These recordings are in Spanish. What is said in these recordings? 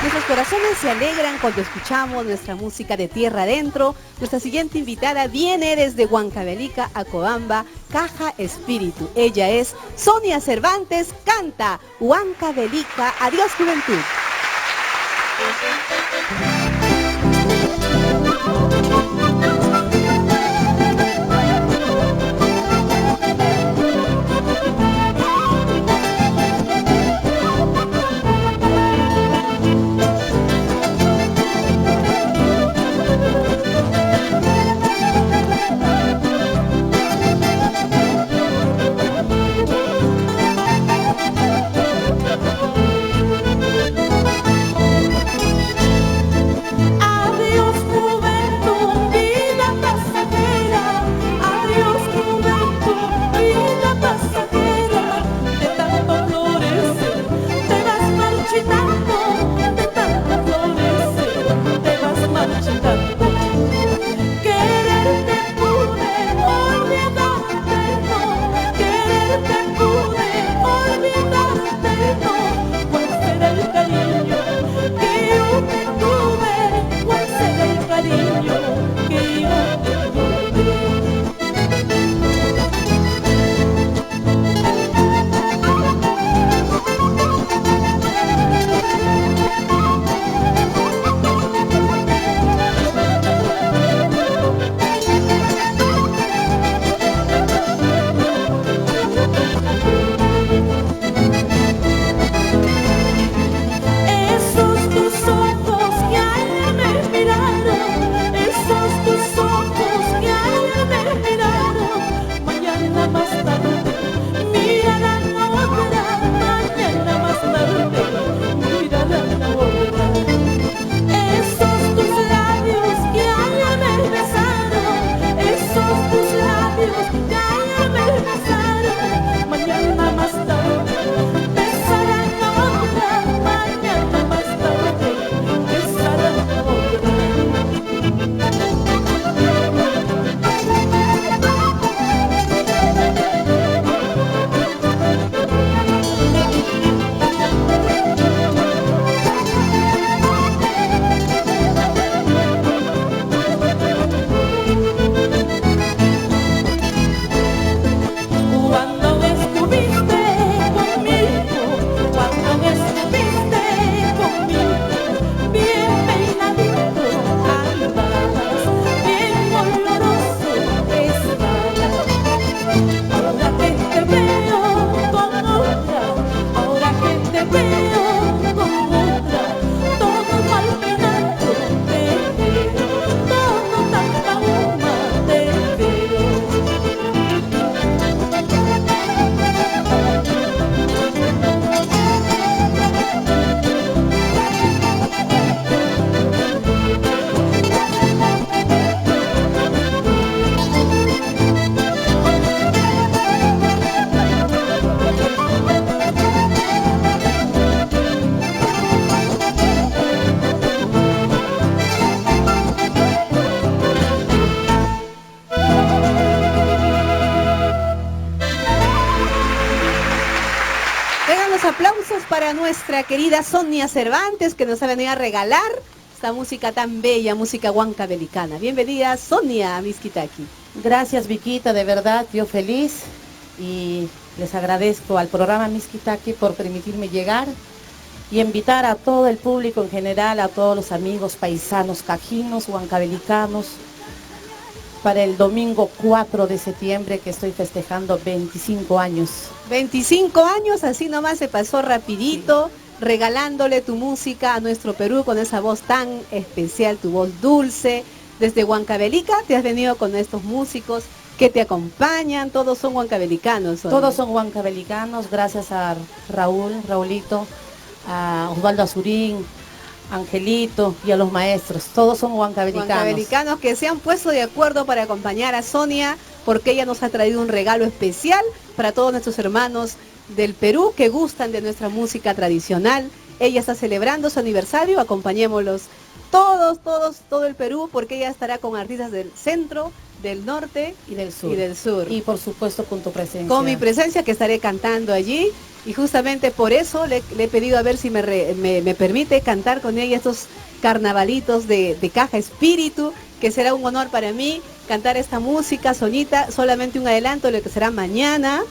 Nuestros corazones se alegran cuando escuchamos nuestra música de tierra adentro. Nuestra siguiente invitada viene desde Huancavelica, Acobamba, Caja Espíritu. Ella es Sonia Cervantes, canta Huancavelica. Adiós, juventud. Para nuestra querida Sonia Cervantes, que nos ha venido a regalar esta música tan bella, música huancavelicana. Bienvenida, Sonia, a Miskitaki. Gracias, Viquita, de verdad, yo feliz y les agradezco al programa Miskitaki por permitirme llegar y invitar a todo el público en general, a todos los amigos paisanos cajinos, huancavelicanos, para el domingo 4 de septiembre que estoy festejando 25 años. 25 años, así nomás se pasó rapidito, sí, regalándole tu música a nuestro Perú con esa voz tan especial, tu voz dulce. Desde Huancavelica te has venido con estos músicos que te acompañan, todos son huancavelicanos. Todos son huancavelicanos, gracias a Raulito, a Osvaldo Azurín, Angelito y a los maestros, todos son huancavelicanos. Huancavelicanos que se han puesto de acuerdo para acompañar a Sonia, porque ella nos ha traído un regalo especial para todos nuestros hermanos del Perú que gustan de nuestra música tradicional. Ella está celebrando su aniversario, acompañémoslos todo el Perú, porque ella estará con artistas del centro, del norte y del sur. Y del sur. Y por supuesto con tu presencia. Con mi presencia, que estaré cantando allí. Y justamente por eso le he pedido a ver si me permite cantar con ella estos carnavalitos de Caja Espíritu, que será un honor para mí cantar esta música, Soñita. Solamente un adelanto de lo que será mañana,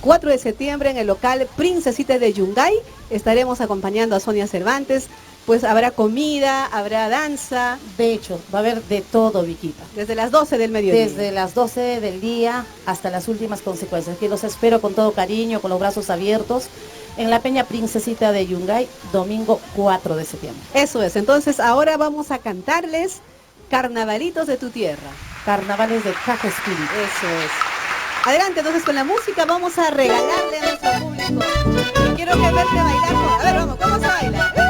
4 de septiembre, en el local Princesita de Yungay. Estaremos acompañando a Sonia Cervantes. Pues habrá comida, habrá danza. De hecho, va a haber de todo, Viquita. Desde las 12 del mediodía. Desde las 12 del día hasta las últimas consecuencias. Que los espero con todo cariño, con los brazos abiertos, en la Peña Princesita de Yungay, domingo 4 de septiembre. Eso es. Entonces ahora vamos a cantarles Carnavalitos de tu tierra. Carnavales de Caja Espíritu. Eso es. Adelante, entonces con la música vamos a regalarle a nuestro público. Y quiero que verte bailar. A ver, vamos, ¿cómo se baila?